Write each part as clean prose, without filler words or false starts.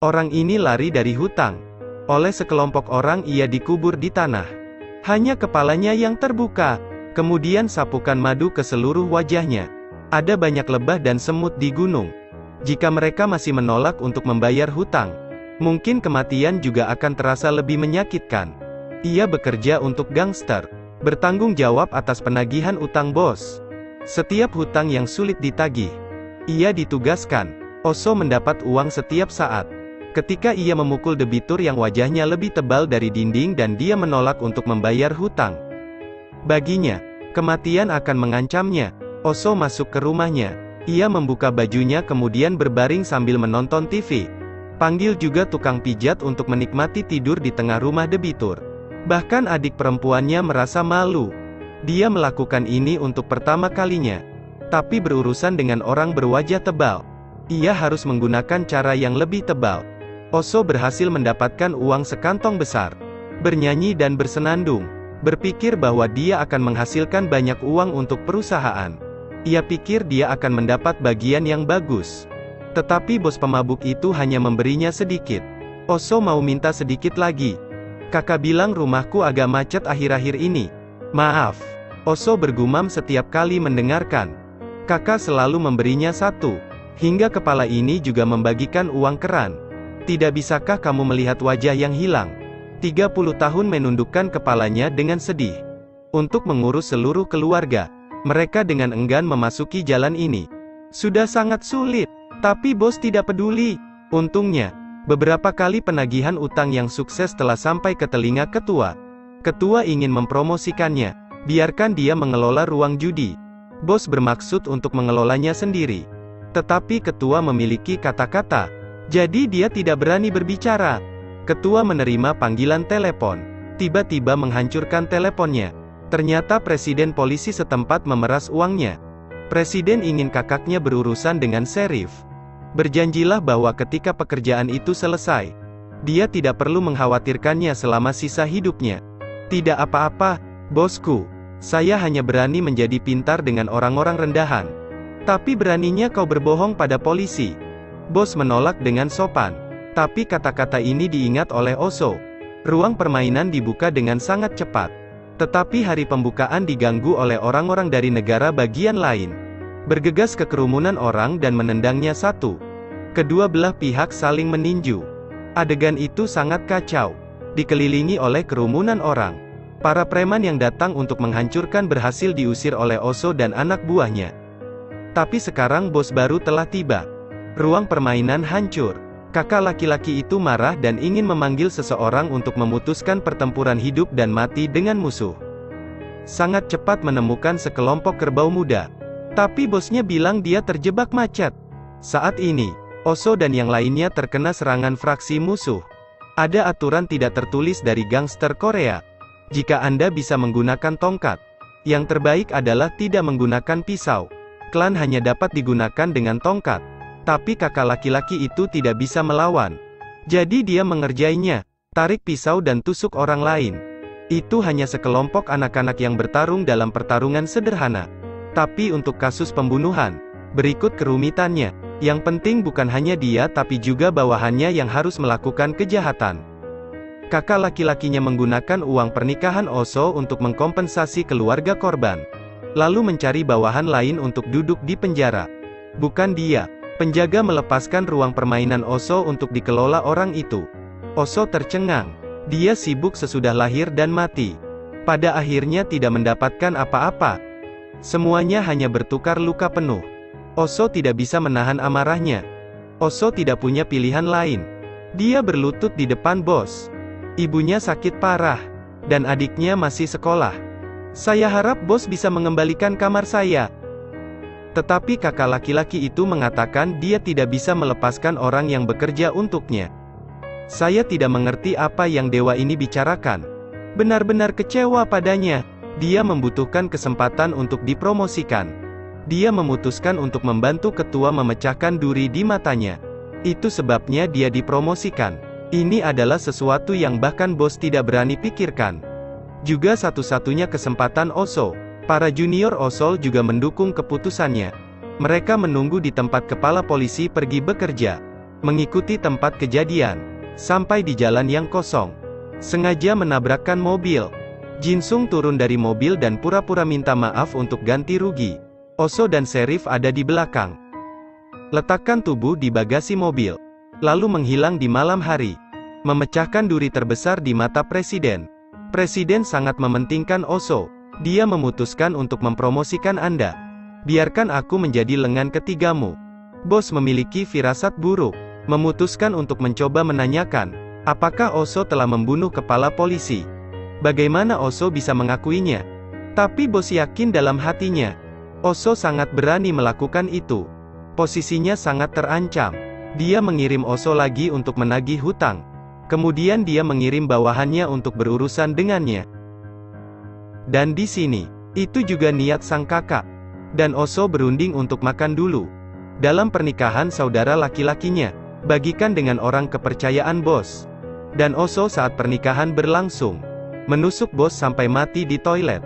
Orang ini lari dari hutang. Oleh sekelompok orang ia dikubur di tanah. Hanya kepalanya yang terbuka. Kemudian sapukan madu ke seluruh wajahnya. Ada banyak lebah dan semut di gunung. Jika mereka masih menolak untuk membayar hutang, mungkin kematian juga akan terasa lebih menyakitkan. Ia bekerja untuk gangster, bertanggung jawab atas penagihan utang bos. Setiap hutang yang sulit ditagih, ia ditugaskan. Oso mendapat uang setiap saat. Ketika ia memukul debitur yang wajahnya lebih tebal dari dinding dan dia menolak untuk membayar hutang, baginya, kematian akan mengancamnya. Oso masuk ke rumahnya. Ia membuka bajunya kemudian berbaring sambil menonton TV. Panggil juga tukang pijat untuk menikmati tidur di tengah rumah debitur. Bahkan adik perempuannya merasa malu. Dia melakukan ini untuk pertama kalinya. Tapi berurusan dengan orang berwajah tebal, ia harus menggunakan cara yang lebih tebal. Oso berhasil mendapatkan uang sekantong besar. Bernyanyi dan bersenandung. Berpikir bahwa dia akan menghasilkan banyak uang untuk perusahaan. Ia pikir dia akan mendapat bagian yang bagus. Tetapi bos pemabuk itu hanya memberinya sedikit. Oso mau minta sedikit lagi. Kakak bilang rumahku agak macet akhir-akhir ini. Maaf. Oso bergumam setiap kali mendengarkan. Kakak selalu memberinya satu. Hingga kepala ini juga membagikan uang keran. Tidak bisakah kamu melihat wajah yang hilang? 30 tahun menundukkan kepalanya dengan sedih. Untuk mengurus seluruh keluarga, mereka dengan enggan memasuki jalan ini. Sudah sangat sulit, tapi bos tidak peduli. Untungnya, beberapa kali penagihan utang yang sukses telah sampai ke telinga ketua. Ketua ingin mempromosikannya. Biarkan dia mengelola ruang judi. Bos bermaksud untuk mengelolanya sendiri. Tetapi ketua memiliki kata-kata. Jadi dia tidak berani berbicara. Ketua menerima panggilan telepon. Tiba-tiba menghancurkan teleponnya. Ternyata presiden polisi setempat memeras uangnya. Presiden ingin kakaknya berurusan dengan serif. Berjanjilah bahwa ketika pekerjaan itu selesai, dia tidak perlu mengkhawatirkannya selama sisa hidupnya. Tidak apa-apa, bosku. Saya hanya berani menjadi pintar dengan orang-orang rendahan. Tapi beraninya kau berbohong pada polisi. Bos menolak dengan sopan. Tapi kata-kata ini diingat oleh Oso. Ruang permainan dibuka dengan sangat cepat. Tetapi hari pembukaan diganggu oleh orang-orang dari negara bagian lain. Bergegas ke kerumunan orang dan menendangnya satu. Kedua belah pihak saling meninju. Adegan itu sangat kacau. Dikelilingi oleh kerumunan orang. Para preman yang datang untuk menghancurkan berhasil diusir oleh Oso dan anak buahnya. Tapi sekarang bos baru telah tiba. Ruang permainan hancur. Kakak laki-laki itu marah dan ingin memanggil seseorang untuk memutuskan pertempuran hidup dan mati dengan musuh. Sangat cepat menemukan sekelompok kerbau muda. Tapi bosnya bilang dia terjebak macet. Saat ini, Oso dan yang lainnya terkena serangan fraksi musuh. Ada aturan tidak tertulis dari gangster Korea. Jika Anda bisa menggunakan tongkat, yang terbaik adalah tidak menggunakan pisau. Klan hanya dapat digunakan dengan tongkat. Tapi kakak laki-laki itu tidak bisa melawan. Jadi dia mengerjainya, tarik pisau dan tusuk orang lain. Itu hanya sekelompok anak-anak yang bertarung dalam pertarungan sederhana. Tapi untuk kasus pembunuhan, berikut kerumitannya. Yang penting bukan hanya dia tapi juga bawahannya yang harus melakukan kejahatan. Kakak laki-lakinya menggunakan uang pernikahan Oso untuk mengkompensasi keluarga korban. Lalu mencari bawahan lain untuk duduk di penjara. Bukan dia. Penjaga melepaskan ruang permainan Oso untuk dikelola orang itu. Oso tercengang. Dia sibuk sesudah lahir dan mati. Pada akhirnya tidak mendapatkan apa-apa. Semuanya hanya bertukar luka penuh. Oso tidak bisa menahan amarahnya. Oso tidak punya pilihan lain. Dia berlutut di depan bos. Ibunya sakit parah. Dan adiknya masih sekolah. Saya harap bos bisa mengembalikan kamar saya. Tetapi kakak laki-laki itu mengatakan dia tidak bisa melepaskan orang yang bekerja untuknya. Saya tidak mengerti apa yang dewa ini bicarakan. Benar-benar kecewa padanya. Dia membutuhkan kesempatan untuk dipromosikan. Dia memutuskan untuk membantu ketua memecahkan duri di matanya. Itu sebabnya dia dipromosikan. Ini adalah sesuatu yang bahkan bos tidak berani pikirkan. Juga satu-satunya kesempatan Oso. Para junior Osol juga mendukung keputusannya. Mereka menunggu di tempat kepala polisi pergi bekerja. mengikuti tempat kejadian, sampai di jalan yang kosong. Sengaja menabrakkan mobil. Jinsung turun dari mobil dan pura-pura minta maaf untuk ganti rugi. Oso dan Sheriff ada di belakang. Letakkan tubuh di bagasi mobil, lalu menghilang di malam hari. Memecahkan duri terbesar di mata Presiden. Presiden sangat mementingkan Oso. Dia memutuskan untuk mempromosikan Anda. Biarkan aku menjadi lengan ketigamu. Bos memiliki firasat buruk. Memutuskan untuk mencoba menanyakan, apakah Oso telah membunuh kepala polisi. Bagaimana Oso bisa mengakuinya? Tapi bos yakin dalam hatinya, Oso sangat berani melakukan itu. Posisinya sangat terancam. Dia mengirim Oso lagi untuk menagih hutang. Kemudian dia mengirim bawahannya untuk berurusan dengannya. Dan di sini, itu juga niat sang kakak. Dan Oso berunding untuk makan dulu. Dalam pernikahan saudara laki-lakinya, bagikan dengan orang kepercayaan bos. Dan Oso saat pernikahan berlangsung, menusuk bos sampai mati di toilet.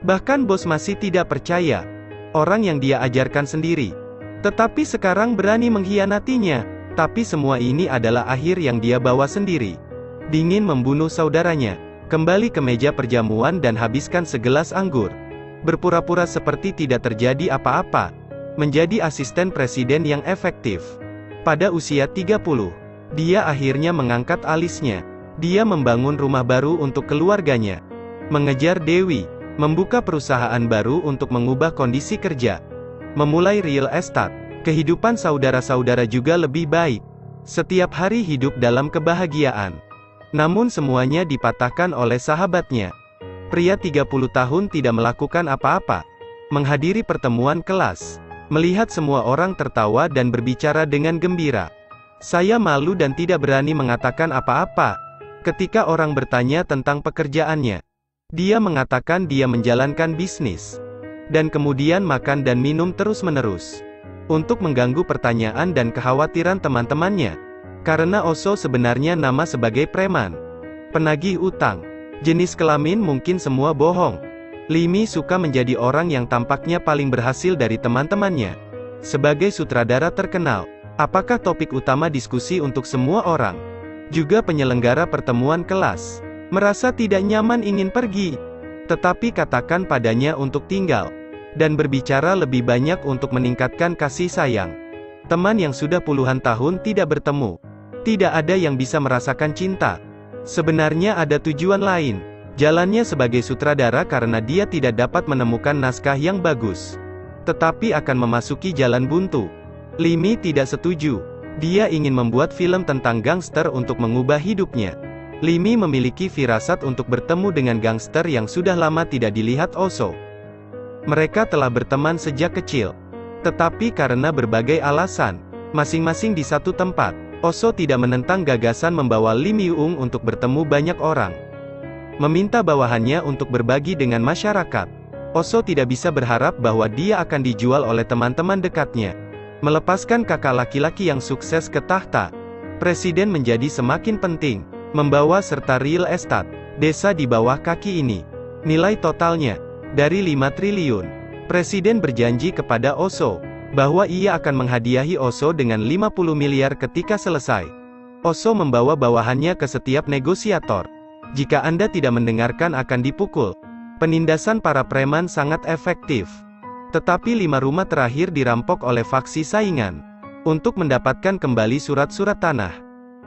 Bahkan bos masih tidak percaya. Orang yang dia ajarkan sendiri. Tetapi sekarang berani mengkhianatinya. Tapi semua ini adalah akhir yang dia bawa sendiri. Dingin membunuh saudaranya. Kembali ke meja perjamuan dan habiskan segelas anggur. Berpura-pura seperti tidak terjadi apa-apa. Menjadi asisten presiden yang efektif. Pada usia 30, dia akhirnya mengangkat alisnya. Dia membangun rumah baru untuk keluarganya. Mengejar Dewi. Membuka perusahaan baru untuk mengubah kondisi kerja. Memulai real estate. Kehidupan saudara-saudara juga lebih baik. Setiap hari hidup dalam kebahagiaan. Namun semuanya dipatahkan oleh sahabatnya. Pria 30 tahun tidak melakukan apa-apa. Menghadiri pertemuan kelas. Melihat semua orang tertawa dan berbicara dengan gembira. Saya malu dan tidak berani mengatakan apa-apa. Ketika orang bertanya tentang pekerjaannya, dia mengatakan dia menjalankan bisnis. Dan kemudian makan dan minum terus-menerus. Untuk mengganggu pertanyaan dan kekhawatiran teman-temannya. Karena Oso sebenarnya nama sebagai preman. Penagih utang. Jenis kelamin mungkin semua bohong. Limi suka menjadi orang yang tampaknya paling berhasil dari teman-temannya. Sebagai sutradara terkenal, apakah topik utama diskusi untuk semua orang? Juga penyelenggara pertemuan kelas. Merasa tidak nyaman ingin pergi. Tetapi katakan padanya untuk tinggal. Dan berbicara lebih banyak untuk meningkatkan kasih sayang. Teman yang sudah puluhan tahun tidak bertemu. Tidak ada yang bisa merasakan cinta. Sebenarnya ada tujuan lain. Jalannya sebagai sutradara karena dia tidak dapat menemukan naskah yang bagus. Tetapi akan memasuki jalan buntu. Limi tidak setuju. Dia ingin membuat film tentang gangster untuk mengubah hidupnya. Limi memiliki firasat untuk bertemu dengan gangster yang sudah lama tidak dilihat Oso. Mereka telah berteman sejak kecil. Tetapi karena berbagai alasan, masing-masing di satu tempat, Oso tidak menentang gagasan membawa Lim Yuung untuk bertemu banyak orang. Meminta bawahannya untuk berbagi dengan masyarakat. Oso tidak bisa berharap bahwa dia akan dijual oleh teman-teman dekatnya. Melepaskan kakak laki-laki yang sukses ke tahta. Presiden menjadi semakin penting. Membawa serta real estate, desa di bawah kaki ini. Nilai totalnya dari 5 triliun. Presiden berjanji kepada Oso bahwa ia akan menghadiahi Oso dengan 50 miliar ketika selesai. Oso membawa bawahannya ke setiap negosiator. Jika Anda tidak mendengarkan akan dipukul. Penindasan para preman sangat efektif. Tetapi 5 rumah terakhir dirampok oleh faksi saingan. Untuk mendapatkan kembali surat-surat tanah.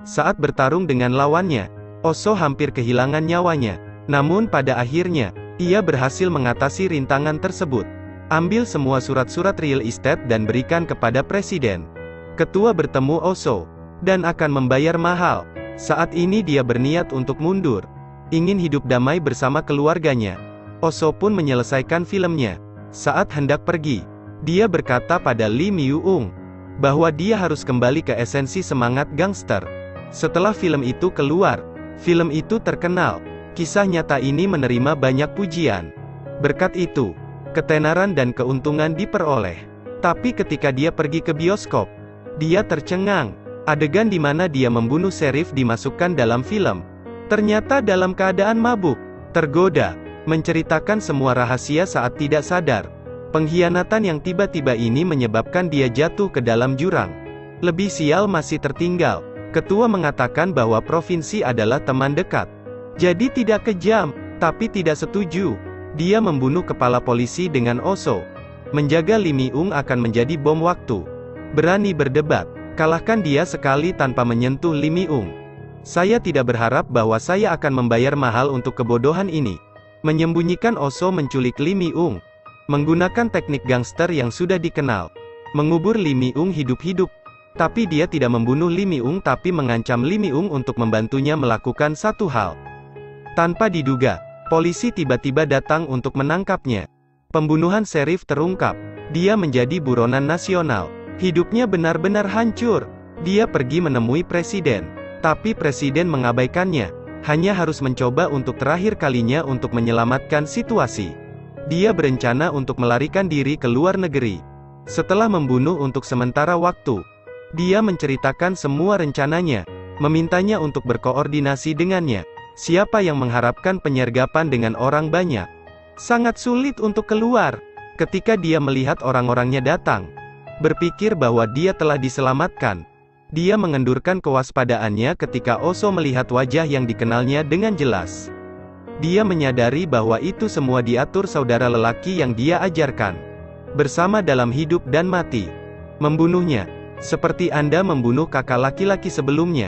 Saat bertarung dengan lawannya, Oso hampir kehilangan nyawanya. Namun pada akhirnya, ia berhasil mengatasi rintangan tersebut. Ambil semua surat-surat real estate dan berikan kepada presiden. Ketua bertemu Oso. Dan akan membayar mahal. Saat ini dia berniat untuk mundur. Ingin hidup damai bersama keluarganya. Oso pun menyelesaikan filmnya. Saat hendak pergi, dia berkata pada Lim Yuung bahwa dia harus kembali ke esensi semangat gangster. Setelah film itu keluar, film itu terkenal. Kisah nyata ini menerima banyak pujian. Berkat itu, ketenaran dan keuntungan diperoleh. Tapi ketika dia pergi ke bioskop, dia tercengang. Adegan di mana dia membunuh Sheriff dimasukkan dalam film. Ternyata dalam keadaan mabuk, tergoda, menceritakan semua rahasia saat tidak sadar. Pengkhianatan yang tiba-tiba ini menyebabkan dia jatuh ke dalam jurang. Lebih sial masih tertinggal. Ketua mengatakan bahwa provinsi adalah teman dekat. Jadi tidak kejam, tapi tidak setuju. Dia membunuh kepala polisi dengan Oso. Menjaga Lee Mi-eung akan menjadi bom waktu. Berani berdebat. Kalahkan dia sekali tanpa menyentuh Lee Mi-eung. Saya tidak berharap bahwa saya akan membayar mahal untuk kebodohan ini. Menyembunyikan Oso menculik Lee Mi-eung. Menggunakan teknik gangster yang sudah dikenal. Mengubur Lee Mi-eung hidup-hidup. Tapi dia tidak membunuh Lee Mi-eung tapi mengancam Lee Mi-eung untuk membantunya melakukan satu hal. Tanpa diduga, polisi tiba-tiba datang untuk menangkapnya. Pembunuhan Sheriff terungkap. Dia menjadi buronan nasional. Hidupnya benar-benar hancur. Dia pergi menemui presiden. Tapi presiden mengabaikannya. Hanya harus mencoba untuk terakhir kalinya untuk menyelamatkan situasi. Dia berencana untuk melarikan diri ke luar negeri. Setelah membunuh untuk sementara waktu, dia menceritakan semua rencananya, memintanya untuk berkoordinasi dengannya. Siapa yang mengharapkan penyergapan dengan orang banyak? Sangat sulit untuk keluar. Ketika dia melihat orang-orangnya datang, berpikir bahwa dia telah diselamatkan. Dia mengendurkan kewaspadaannya ketika Oso melihat wajah yang dikenalnya dengan jelas. Dia menyadari bahwa itu semua diatur saudara lelaki yang dia ajarkan. Bersama dalam hidup dan mati. Membunuhnya. Seperti Anda membunuh kakak laki-laki sebelumnya.